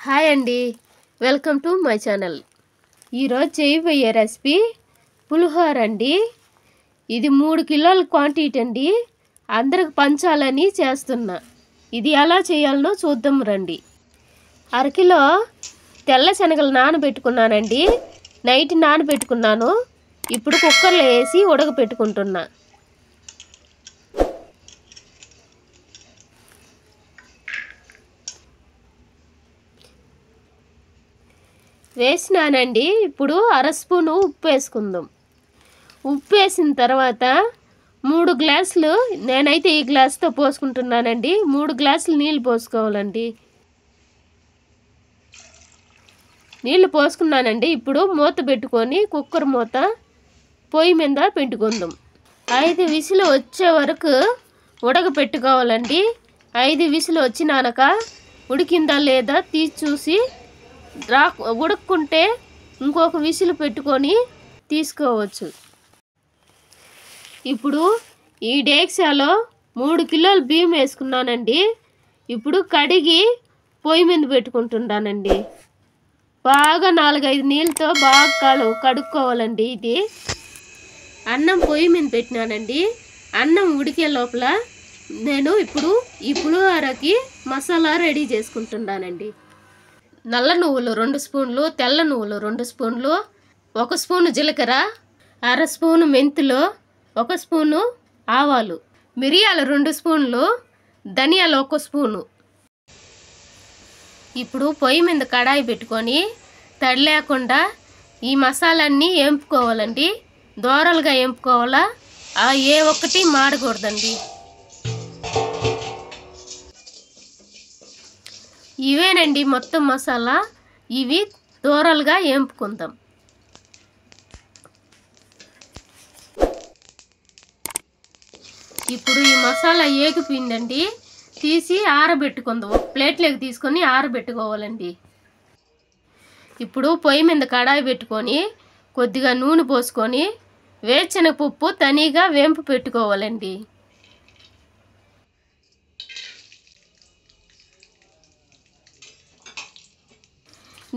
Hi అండి, welcome to my channel. ఈరోజు చేయబోయే రెసిపీ పులిహోర అండి. ఇది 3 కిలోల క్వాంటిటీ అండి. అందరికి పంచాలని చేస్తున్నా. ఇది ఎలా చేయాలనో చూద్దాం రండి. అరకిలో తెల్ల శనగలు నానబెట్టుకున్నానండి. నైట్ నానబెట్టుకున్నాను. ఇప్పుడు కుక్కర్లో వేసి ఉడకపెట్టుకుంటున్నా. వేసినానండి. ఇప్పుడు అర స్పూను ఉప్పు వేసుకుందాం. ఉప్పు వేసిన తర్వాత 3 గ్లాసులు, నేనైతే ఈ గ్లాస్తో పోసుకుంటున్నానండి. 3 గ్లాసులు నీళ్ళు పోసుకోవాలండి. నీళ్ళు పోసుకున్నానండి. ఇప్పుడు మూత పెట్టుకొని కుక్కర్ మూత పొయ్యి మీద పెట్టుకుందాం. 5 విసులు వచ్చే వరకు ఉడకపెట్టుకోవాలండి. 5 విసులు వచ్చినాక ఉడికిందా లేదా తీసి చూసి ఉడక్కుంటే ఇంకొక విసులు పెట్టుకొని తీసుకోవచ్చు. ఇప్పుడు ఈ డేక్షాలో 3 కిలోల బియ్యం వేసుకున్నానండి. ఇప్పుడు కడిగి పొయ్యి మీద పెట్టుకుంటున్నానండి. బాగా 4-5 నీళ్ళతో బాగా కడుక్కోవాలండి. ఇది అన్నం పొయ్యి మీద పెట్టినానండి. అన్నం ఉడికే లోపల నేను ఇప్పుడు ఈ పులిహోరకి మసాలా రెడీ చేసుకుంటున్నానండి. నల్ల నువ్వులు 2 స్పూన్లు, తెల్ల నువ్వులు 2 స్పూన్లు, 1 స్పూను జీలకర్ర, అర స్పూను మెంతులు, 1 స్పూను ఆవాలు, మిరియాలు 2 స్పూన్లు, ధనియాలు 1 స్పూను. ఇప్పుడు పొయ్యి మీద కడాయి పెట్టుకొని తడి లేకుండా ఈ మసాలాన్ని వేపుకోవాలండి. దోరలుగా వేపుకోవాలా, ఏ ఒక్కటి మాడకూడదండి. ఇవేనండి మొత్తం మసాలా. ఇవి దూరలుగా వేపుకుందాం. ఇప్పుడు ఈ మసాలా ఏగిపోయిందండి. తీసి ఆరబెట్టుకుందాం. ఒక ప్లేట్లోకి తీసుకొని ఆరబెట్టుకోవాలండి. ఇప్పుడు పొయ్యి మీద కడాయి పెట్టుకొని కొద్దిగా నూనె పోసుకొని వేరుశనగపప్పు తనిగా వేంపు పెట్టుకోవాలండి.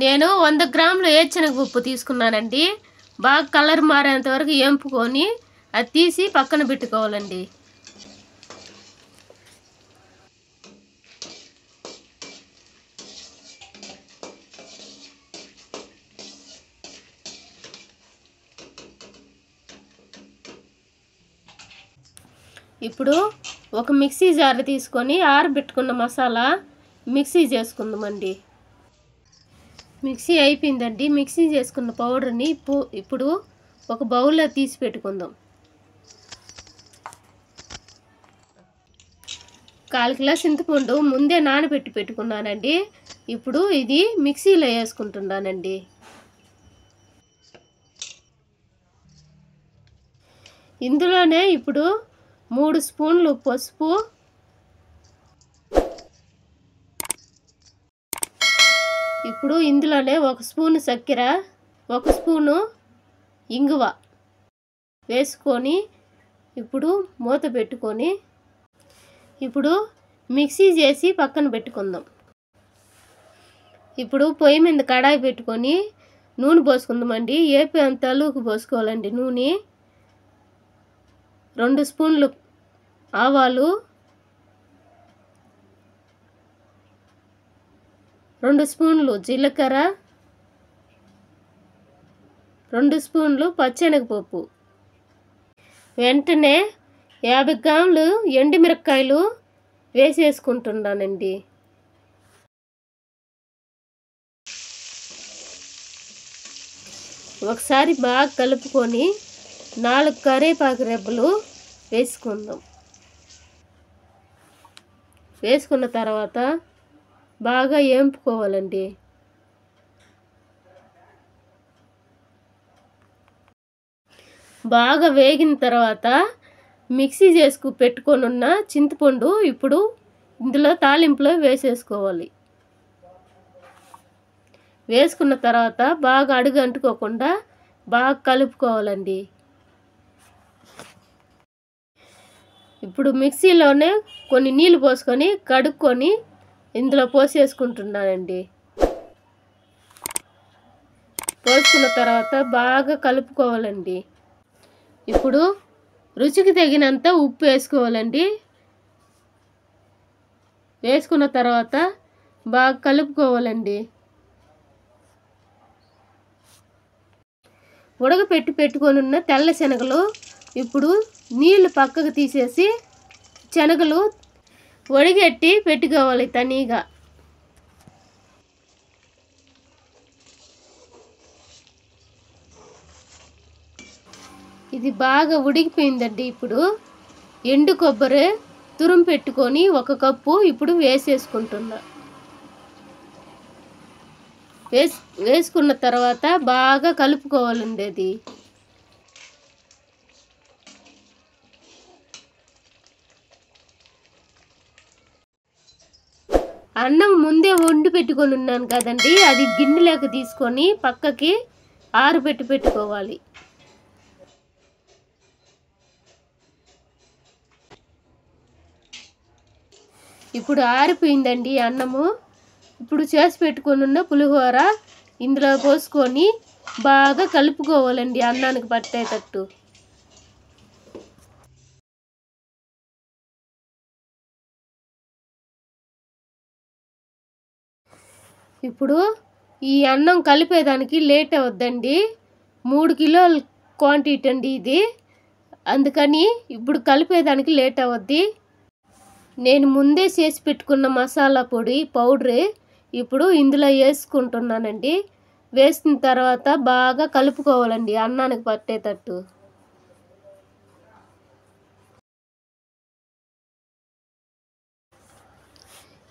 నేను 100 గ్రాములు వేరుశనగపప్పు తీసుకున్నానండి. బాగా కలర్ మారేంత వరకు వేంపుకొని అది తీసి పక్కన పెట్టుకోవాలండి. ఇప్పుడు ఒక మిక్సీ జార్ తీసుకొని ఆరబెట్టుకున్న మసాలా మిక్సీ చేసుకుందామండి. మిక్సీ అయిపోయిందండి. మిక్సీ చేసుకున్న పౌడర్ని ఇప్పుడు ఒక బౌల్లో తీసి పెట్టుకుందాం. 1/4 కిలో చింతపండు ముందే నానబెట్టి పెట్టుకున్నానండి. ఇప్పుడు ఇది మిక్సీలో వేసుకుంటున్నానండి. ఇందులోనే ఇప్పుడు 3 స్పూన్లు పసుపు, ఇప్పుడు ఇందులోనే 1 స్పూను చక్కెర, 1 స్పూను ఇంగువ వేసుకొని ఇప్పుడు మూత పెట్టుకొని ఇప్పుడు మిక్సీ చేసి పక్కన పెట్టుకుందాం. ఇప్పుడు పొయ్యి మీద కడాయి పెట్టుకొని నూనె పోసుకుందామండి. ఏపీ అంత అలుగు పోసుకోవాలండి నూనె. 2 స్పూన్లు ఆవాలు, 2 స్పూన్లు జీలకర్ర, 2 స్పూన్లు పచ్చెనగపప్పు, వెంటనే 50 గ్రాములు ఎండుమిరపకాయలు వేసేసుకుంటున్నానండి. ఒకసారి బాగా కలుపుకొని 4 కరివేపాకు రెబ్బలు వేసుకుందాం. వేసుకున్న తర్వాత బాగా వేపుకోవాలండి. బాగా వేగిన తర్వాత మిక్సీ చేసుకు పెట్టుకొని ఉన్న చింతపండు ఇప్పుడు ఇందులో తాలింపులో వేసేసుకోవాలి. వేసుకున్న తర్వాత బాగా అడుగు అంటుకోకుండా బాగా కలుపుకోవాలండి. ఇప్పుడు మిక్సీలోనే కొన్ని నీళ్ళు పోసుకొని కడుక్కొని ఇందులో పోసేసుకుంటున్నానండి. పోసుకున్న తర్వాత బాగా కలుపుకోవాలండి. ఇప్పుడు రుచికి తగినంత ఉప్పు వేసుకోవాలండి. వేసుకున్న తర్వాత బాగా కలుపుకోవాలండి. పెట్టుకొని ఉన్న తెల్ల శనగలు ఇప్పుడు నీళ్లు పక్కకు తీసేసి శనగలు వడిగట్టి పెట్టుకోవాలి తనీగా. ఇది బాగా ఉడికిపోయిందండి. ఇప్పుడు ఎండు కొబ్బరి తురుము పెట్టుకొని 1 కప్పు ఇప్పుడు వేసేసుకుంటున్నా. వేసుకున్న తర్వాత బాగా కలుపుకోవాలండి. అది అన్నం ముందే వండి పెట్టుకొని ఉన్నాను కదండి, అది గిన్నెలోకి తీసుకొని పక్కకి పెట్టుకోవాలి. ఇప్పుడు ఆరిపోయిందండి అన్నము. ఇప్పుడు చేసి పెట్టుకొని ఉన్న పులిహోర ఇందులో పోసుకొని బాగా కలుపుకోవాలండి అన్నానికి పట్టేటట్టు. ఇప్పుడు ఈ అన్నం కలిపేదానికి లేట్ అవద్దండి. 3 కిలోల క్వాంటిటీ అండి ఇది, అందుకని ఇప్పుడు కలిపేదానికి లేట్ అవద్ది. నేను ముందే చేసి పెట్టుకున్న మసాలా పొడి పౌడర్ ఇప్పుడు ఇందులో వేసుకుంటున్నానండి. వేసిన తర్వాత బాగా కలుపుకోవాలండి అన్నానికి పట్టేటట్టు.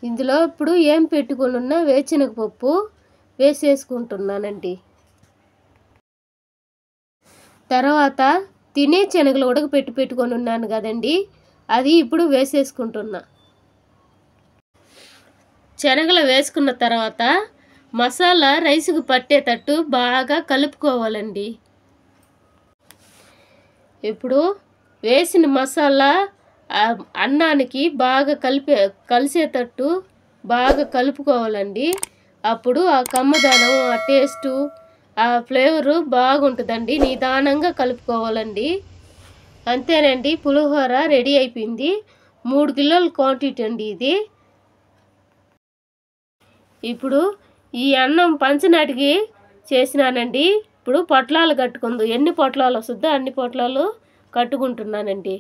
ఇందులో ఇప్పుడు ఏం పెట్టుకొని ఉన్న వేరుశనగపప్పు వేసేసుకుంటున్నానండి. తర్వాత తినే శనగలు పెట్టుకొని ఉన్నాను కదండి, అది ఇప్పుడు వేసేసుకుంటున్నా. శనగలు వేసుకున్న తర్వాత మసాలా రైస్కు పట్టేటట్టు బాగా కలుపుకోవాలండి. ఇప్పుడు వేసిన మసాలా అన్నానికి బాగా కలిసేటట్టు బాగా కలుపుకోవాలండి. అప్పుడు ఆ కమ్మదనం, ఆ టేస్టు, ఆ ఫ్లేవరు బాగుంటుందండి. నిదానంగా కలుపుకోవాలండి. అంతేనండి, పులిహోర రెడీ అయిపోయింది. 3 కిలోల క్వాంటిటీ అండి ఇది. ఇప్పుడు ఈ అన్నం పంచనాటికి చేసినానండి. ఇప్పుడు పొట్లాలు కట్టుకుందు. ఎన్ని పొట్లాలు వస్తుందో అన్ని పొట్లాలు కట్టుకుంటున్నానండి.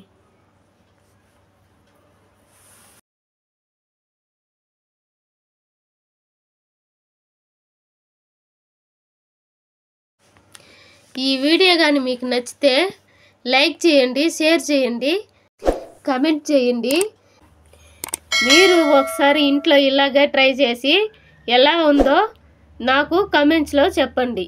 ఈ వీడియో కానీ మీకు నచ్చితే లైక్ చేయండి, షేర్ చేయండి, కామెంట్ చేయండి. మీరు ఒకసారి ఇంట్లో ఇలాగే ట్రై చేసి ఎలా ఉందో నాకు కామెంట్స్లో చెప్పండి.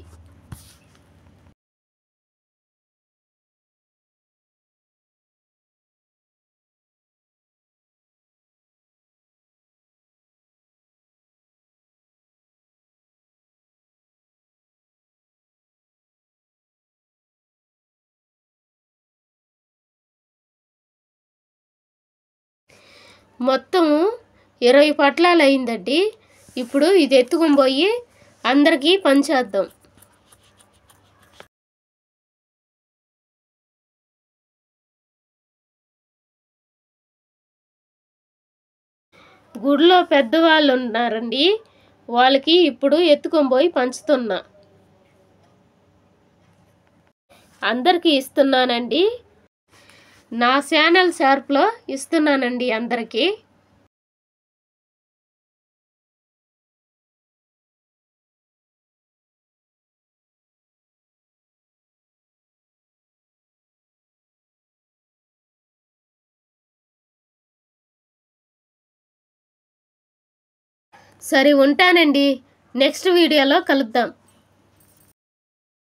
మొత్తం 20 పొట్లాలు అయిందండి. ఇప్పుడు ఇది ఎత్తుకొని పోయి అందరికీ పంచేద్దాం. గుడిలో పెద్దవాళ్ళు ఉన్నారండి, వాళ్ళకి ఇప్పుడు ఎత్తుకొని పోయి పంచుతున్నా. అందరికీ ఇస్తున్నానండి. నా ఛానల్ షార్ప్లో ఇస్తున్నానండి అందరికీ. సరే ఉంటానండి, నెక్స్ట్ వీడియోలో కలుద్దాం.